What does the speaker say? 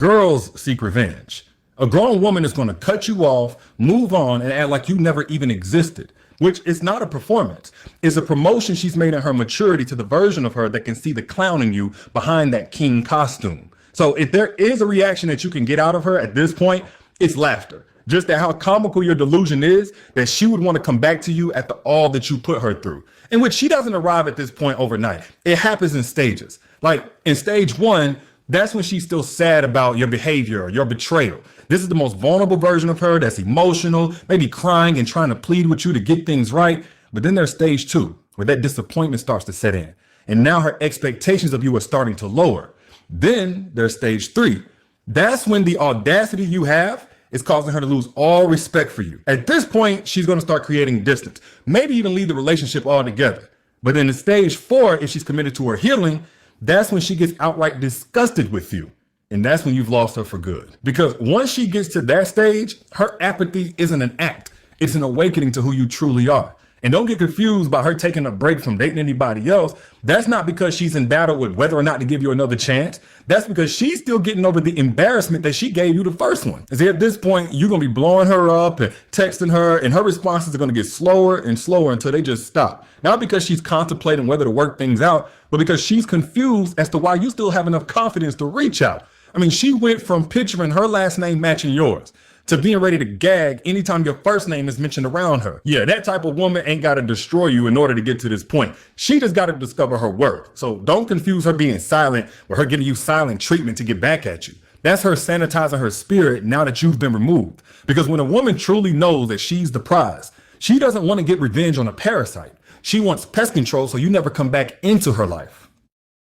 Girls seek revenge. A grown woman is going to cut you off, move on, and act like you never even existed, which is not a performance. It's a promotion she's made in her maturity to the version of her that can see the clown in you behind that king costume. So if there is a reaction that you can get out of her at this point, it's laughter. Just at how comical your delusion is that she would want to come back to you after all that you put her through. In which she doesn't arrive at this point overnight. It happens in stages. Like in stage one, that's when she's still sad about your behavior, your betrayal. This is the most vulnerable version of her that's emotional, maybe crying and trying to plead with you to get things right. But then there's stage two, where that disappointment starts to set in. And now her expectations of you are starting to lower. Then there's stage three. That's when the audacity you have is causing her to lose all respect for you. At this point, she's going to start creating distance, maybe even leave the relationship altogether. But then in stage four, if she's committed to her healing, that's when she gets outright disgusted with you. And that's when you've lost her for good. Because once she gets to that stage, her apathy isn't an act. It's an awakening to who you truly are. And don't get confused by her taking a break from dating anybody else. That's not because she's in battle with whether or not to give you another chance. That's because she's still getting over the embarrassment that she gave you the first one. And see, at this point, you're going to be blowing her up and texting her, and her responses are going to get slower and slower until they just stop. Not because she's contemplating whether to work things out, but because she's confused as to why you still have enough confidence to reach out. I mean, she went from picturing her last name matching yours to being ready to gag anytime your first name is mentioned around her. Yeah, that type of woman ain't got to destroy you in order to get to this point. She just got to discover her worth. So don't confuse her being silent with her giving you silent treatment to get back at you. That's her sanitizing her spirit now that you've been removed. Because when a woman truly knows that she's the prize, she doesn't want to get revenge on a parasite. She wants pest control so you never come back into her life.